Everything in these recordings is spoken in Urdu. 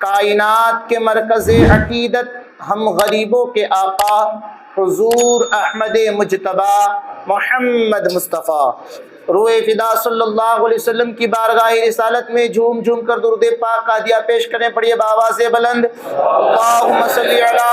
کائنات کے مرکز عقیدت، ہم غریبوں کے آقا حضور احمد مجتبی محمد مصطفیٰ روئے فدا صلی اللہ علیہ وسلم کی بارگاہ رسالت میں جھوم جھوم کر درود پاک قادیہ پیش کریں. پڑھیے بآواز بلند، اللہم صلی علی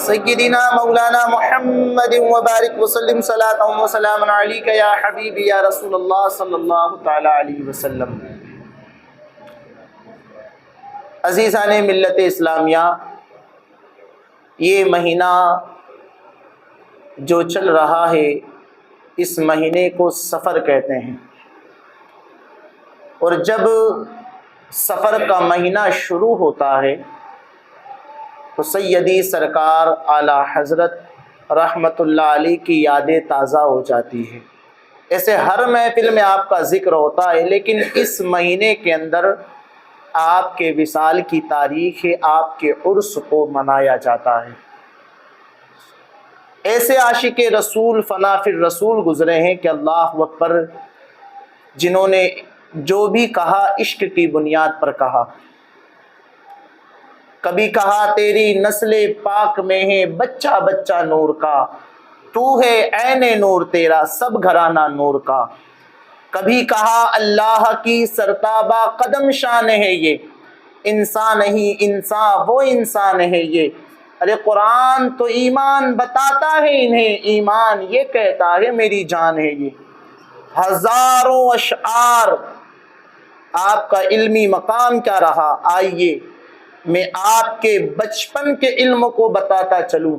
سیدنا مولانا محمد وبارک وسلم صلاۃ و سلام علیک یا حبیبی یا رسول اللہ صلی اللہ تعالی علیہ وسلم. عزیزان ملت اسلامیہ، یہ مہینہ جو چل رہا ہے اس مہینے کو سفر کہتے ہیں، اور جب سفر کا مہینہ شروع ہوتا ہے تو سیدی سرکار اعلی حضرت رحمت اللہ علیہ کی یادیں تازہ ہو جاتی ہے. ایسے ہر محفل میں آپ کا ذکر ہوتا ہے، لیکن اس مہینے کے اندر آپ کے وصال کی تاریخ ہے، آپ کے عرس کو منایا جاتا ہے. ایسے عاشق رسول فنا فی الرسول گزرے ہیں کہ اللہ اکبر، جنہوں نے جو بھی کہا عشق کی بنیاد پر کہا. کبھی کہا تیری نسل پاک میں ہے بچہ بچہ نور کا، تو ہے عین نور تیرا سب گھرانہ نور کا. کبھی کہا اللہ کی سرتابہ قدم شان ہے یہ، انسان نہیں انسان وہ انسان ہے یہ. ارے قرآن تو ایمان بتاتا ہے انہیں، ایمان یہ کہتا ہے میری جان ہے یہ. ہزاروں اشعار، آپ کا علمی مقام کیا رہا، آئیے میں آپ کے بچپن کے علم کو بتاتا چلوں.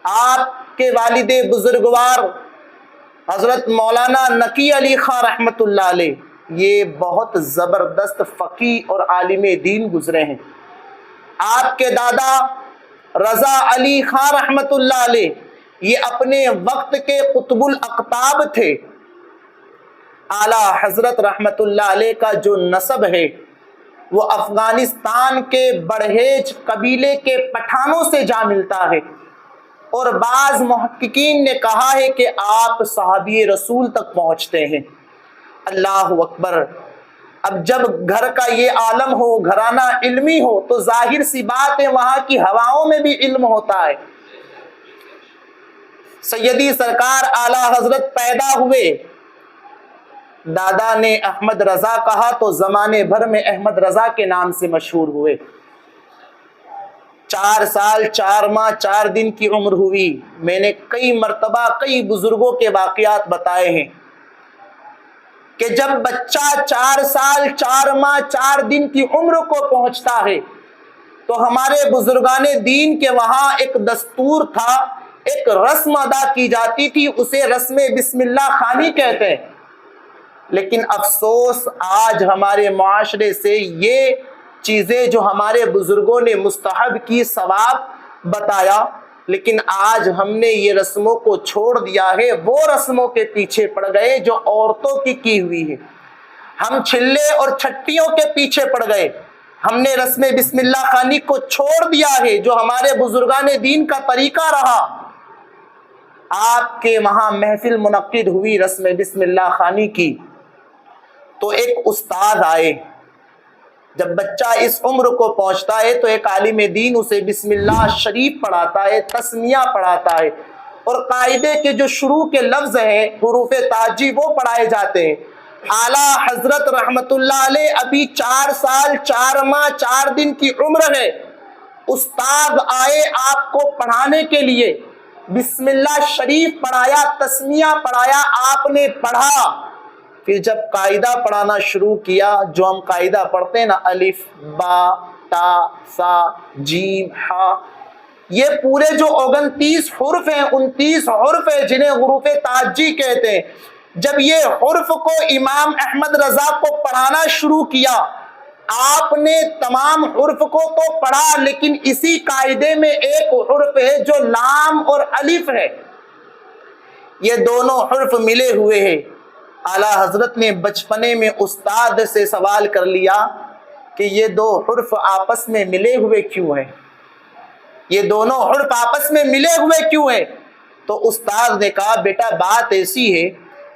آپ کے والد بزرگوار حضرت مولانا نقی علی خاں رحمۃ اللہ علیہ، یہ بہت زبردست فقیہ اور عالم دین گزرے ہیں. آپ کے دادا رضا علی خاں رحمۃ اللہ علیہ، یہ اپنے وقت کے قطب الاقطاب تھے. اعلیٰ حضرت رحمۃ اللہ علیہ کا جو نسب ہے وہ افغانستان کے بڑھیج قبیلے کے پٹھانوں سے جا ملتا ہے، اور بعض محققین نے کہا ہے کہ آپ صحابی رسول تک پہنچتے ہیں. اللہ اکبر. اب جب گھر کا یہ عالم ہو، گھرانہ علمی ہو، تو ظاہر سی بات ہے وہاں کی ہواؤں میں بھی علم ہوتا ہے. سیدی سرکار اعلیٰ حضرت پیدا ہوئے، دادا نے احمد رضا کہا تو زمانے بھر میں احمد رضا کے نام سے مشہور ہوئے. 4 سال 4 ماہ 4 دن کی عمر ہوئی. میں نے کئی مرتبہ کئی بزرگوں کے واقعات بتائے ہیں کہ جب بچہ 4 سال 4 ماہ 4 دن کی عمر کو پہنچتا ہے تو ہمارے بزرگان دین کے وہاں ایک دستور تھا، ایک رسم ادا کی جاتی تھی، اسے رسم بسم اللہ خوانی کہتے ہیں. لیکن افسوس آج ہمارے معاشرے سے یہ چیزیں جو ہمارے بزرگوں نے مستحب کی، ثواب بتایا، لیکن آج ہم نے یہ رسموں کو چھوڑ دیا ہے، وہ رسموں کے پیچھے پڑ گئے جو عورتوں کی ہوئی ہے. ہم چھلے اور چھٹیوں کے پیچھے پڑ گئے. ہم نے رسم بسم اللہ خوانی کو چھوڑ دیا ہے جو ہمارے بزرگان دین کا طریقہ رہا. آپ کے وہاں محفل منعقد ہوئی رسم بسم اللہ خوانی کی، تو ایک استاد آئے. جب بچہ اس عمر کو پہنچتا ہے تو ایک عالم دین اسے بسم اللہ شریف پڑھاتا ہے، تسمیہ پڑھاتا ہے، اور قاعدے کے جو شروع کے لفظ ہیں حروف تاجی وہ پڑھائے جاتے ہیں. اعلیٰ حضرت رحمت اللہ علیہ ابھی 4 سال 4 ماہ 4 دن کی عمر ہے. استاد آئے آپ کو پڑھانے کے لیے، بسم اللہ شریف پڑھایا، تسمیہ پڑھایا، آپ نے پڑھا. پھر جب قاعدہ پڑھانا شروع کیا، جو ہم قاعدہ پڑھتے ہیں نا، الف با تا سا جیم ہا، یہ پورے جو 29 حرف ہیں، 29 حرف ہیں جنہیں حروف تاجی کہتے ہیں. جب یہ حرف کو امام احمد رضا کو پڑھانا شروع کیا، آپ نے تمام حرف کو تو پڑھا، لیکن اسی قاعدے میں ایک حرف ہے جو لام اور الف ہے. یہ دونوں حرف ملے ہوئے ہیں. اعلیٰ حضرت نے بچپنے میں استاد سے سوال کر لیا کہ یہ 2 حرف آپس میں ملے ہوئے کیوں ہیں، یہ دونوں حرف آپس میں ملے ہوئے کیوں ہیں؟ تو استاد نے کہا بیٹا بات ایسی ہے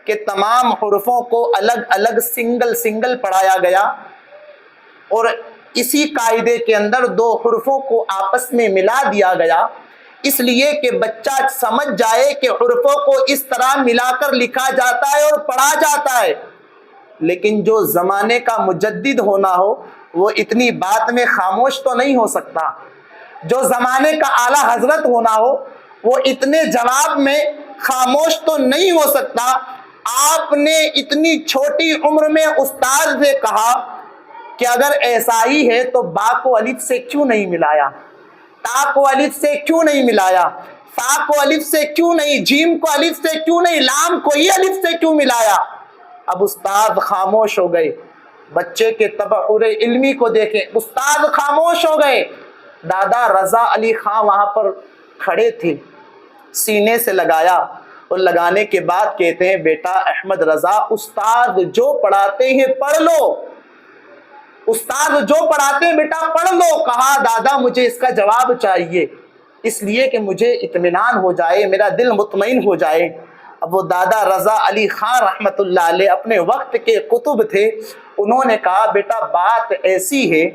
کہ تمام حرفوں کو الگ الگ سنگل پڑھایا گیا، اور اسی قاعدے کے اندر دو حرفوں کو آپس میں ملا دیا گیا، اس لیے کہ بچہ سمجھ جائے کہ حرفوں کو اس طرح ملا کر لکھا جاتا ہے اور پڑھا جاتا ہے۔ لیکن جو زمانے کا مجدد ہونا ہو وہ اتنی بات میں خاموش تو نہیں ہو سکتا، جو زمانے کا اعلیٰ حضرت ہونا ہو وہ اتنے جواب میں خاموش تو نہیں ہو سکتا۔ آپ نے اتنی چھوٹی عمر میں استاد سے کہا کہ اگر ایسا ہی ہے تو با کو الف سے کیوں نہیں ملایا، تا کو الف سے کیوں نہیں ملایا، فا کو الف سے کیوں نہیں، جیم کو الف سے کیوں نہیں، لام کو ہی الف سے کیوں ملایا؟ اب استاد خاموش ہو گئے۔ بچے کے تبحر علمی کو دیکھیں، استاد خاموش ہو گئے۔ دادا رضا علی خان وہاں پر کھڑے تھے، سینے سے لگایا اور لگانے کے بعد کہتے ہیں بیٹا احمد رضا استاد جو پڑھاتے ہیں پڑھ لو، استاد جو پڑھاتے ہیں بیٹا پڑھ لو۔ کہا دادا مجھے اس کا جواب چاہیے، اس لیے کہ مجھے اطمینان ہو جائے، میرا دل مطمئن ہو جائے۔ اب وہ دادا رضا علی خان رحمت اللہ علیہ اپنے وقت کے قطب تھے، انہوں نے کہا بیٹا بات ایسی ہے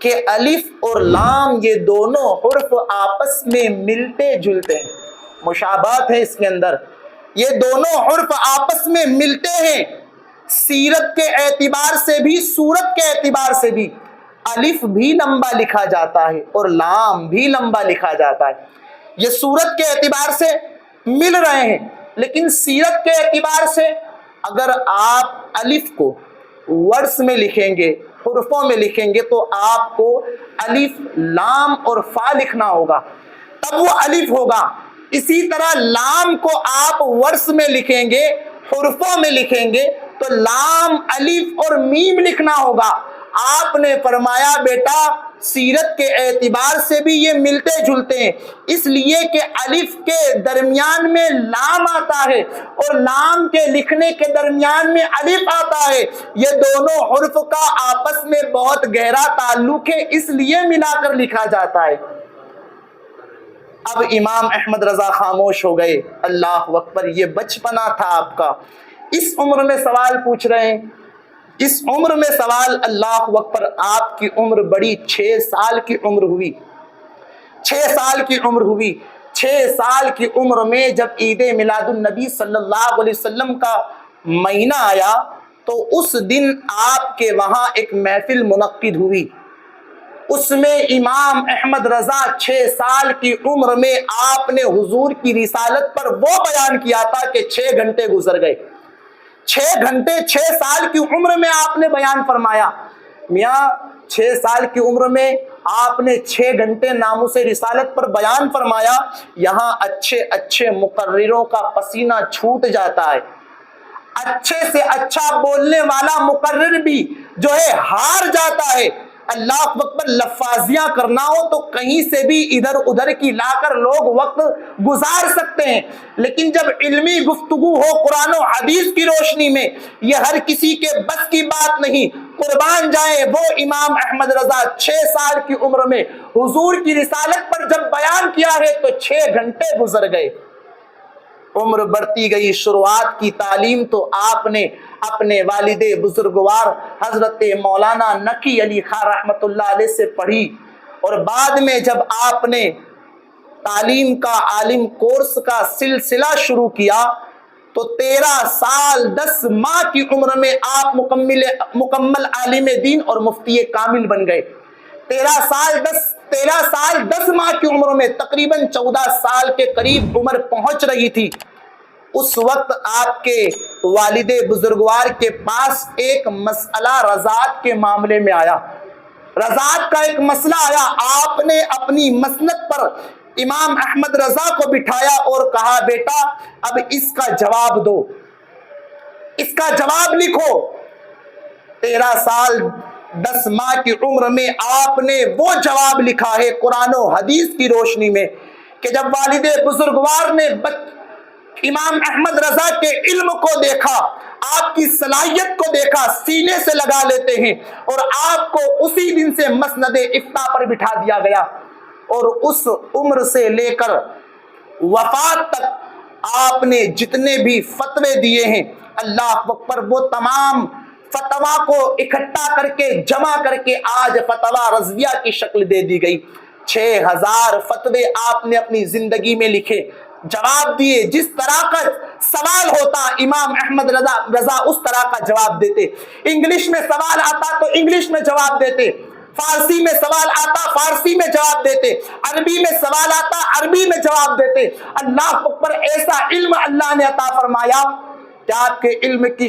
کہ الف اور لام یہ دونوں حرف آپس میں ملتے جلتے ہیں، مشابہت ہے اس کے اندر، یہ دونوں حرف آپس میں ملتے ہیں، سیرت کے اعتبار سے بھی صورت کے اعتبار سے بھی۔ الف بھی لمبا لکھا جاتا ہے اور لام بھی لمبا لکھا جاتا ہے، یہ صورت کے اعتبار سے مل رہے ہیں، لیکن سیرت کے اعتبار سے اگر آپ الف کو ورس میں لکھیں گے، حرفوں میں لکھیں گے تو آپ کو الف لام اور فا لکھنا ہوگا، تب وہ الف ہوگا۔ اسی طرح لام کو آپ ورس میں لکھیں گے، حرفوں میں لکھیں گے تو لام الف اور میم لکھنا ہوگا۔ آپ نے فرمایا بیٹا سیرت کے اعتبار سے بھی یہ ملتے جلتے ہیں، اس لیے کہ الف کے درمیان میں لام آتا ہے اور لام کے لکھنے کے درمیان میں الف آتا ہے، یہ دونوں حرف کا آپس میں بہت گہرا تعلق ہے، اس لیے ملا کر لکھا جاتا ہے۔ اب امام احمد رضا خاموش ہو گئے۔ اللہ اکبر، یہ بچپنا تھا آپ کا، اس عمر میں سوال پوچھ رہے ہیں، اس عمر میں سوال۔ اللہ اکبر، آپ کی عمر بڑی، 6 سال کی عمر ہوئی، 6 سال کی عمر ہوئی۔ 6 سال کی عمر میں جب عید میلاد النبی صلی اللہ علیہ وسلم کا مہینہ آیا تو اس دن آپ کے وہاں ایک محفل منعقد ہوئی، اس میں امام احمد رضا 6 سال کی عمر میں آپ نے حضور کی رسالت پر وہ بیان کیا تھا کہ 6 گھنٹے گزر گئے، 6 گھنٹے 6 سال کی عمر میں آپ نے بیان فرمایا۔ میاں 6 سال کی عمر میں آپ نے 6 گھنٹے ناموس رسالت پر بیان فرمایا، یہاں اچھے اچھے مقرروں کا پسینہ چھوٹ جاتا ہے، اچھے سے اچھا بولنے والا مقرر بھی جو ہے ہار جاتا ہے۔ اللہ اکبر، لفاظیاں کرنا ہو تو کہیں سے بھی ادھر ادھر کی لا کر لوگ وقت گزار سکتے ہیں، لیکن جب علمی گفتگو ہو قرآن و حدیث کی روشنی میں یہ ہر کسی کے بس کی بات نہیں۔ قربان جائیں وہ امام احمد رضا 6 سال کی عمر میں حضور کی رسالت پر جب بیان کیا ہے تو 6 گھنٹے گزر گئے، عمر بڑھتی گئی۔ شروعات کی تعلیم تو آپ نے اپنے والد بزرگوار حضرت مولانا نقی علی خان رحمت اللہ علیہ سے پڑھی، اور بعد میں جب آپ نے تعلیم کا عالم کورس کا سلسلہ شروع کیا تو 13 سال 10 ماہ کی عمر میں آپ مکمل عالم دین اور مفتی کامل بن گئے۔ 13 سال 10 ماہ کی عمر میں تقریباً 14 سال کے قریب عمر پہنچ رہی تھی، اس وقت آپ کے والد بزرگوار کے پاس ایک مسئلہ رضاعت کے معاملے میں آیا، رضاعت کا ایک مسئلہ آیا۔ آپ نے اپنی مسند پر امام احمد رضا کو بٹھایا اور کہا بیٹا اب اس کا جواب دو، اس کا جواب لکھو۔ 13 سال 10 ماہ کی عمر میں آپ نے وہ جواب لکھا ہے قرآن و حدیث کی روشنی میں کہ جب والد بزرگوار نے امام احمد رضا کے علم کو دیکھا، آپ کی صلاحیت کو دیکھا، سینے سے لگا لیتے ہیں، اور آپ کو اسی دن سے مسند افتاء پر بٹھا دیا گیا، اور اس عمر سے لے کر وفات تک آپ نے جتنے بھی فتوے دیے ہیں اللہ اکبر وہ تمام فتوا کو اکٹھا کر کے جمع کر کے آج فتوا رضویہ کی شکل دے دی گئی. 6000 فتوے آپ نے اپنی زندگی میں لکھے, جواب دیے. جس طرح کا سوال ہوتا امام احمد رضا اس طرح کا جواب دیتے. انگلش میں سوال آتا تو انگلش میں جواب دیتے, فارسی میں سوال آتا فارسی میں جواب دیتے, عربی میں سوال آتا عربی میں جواب دیتے. اللہ اکبر, ایسا علم اللہ نے عطا فرمایا کہ آپ کے علم کی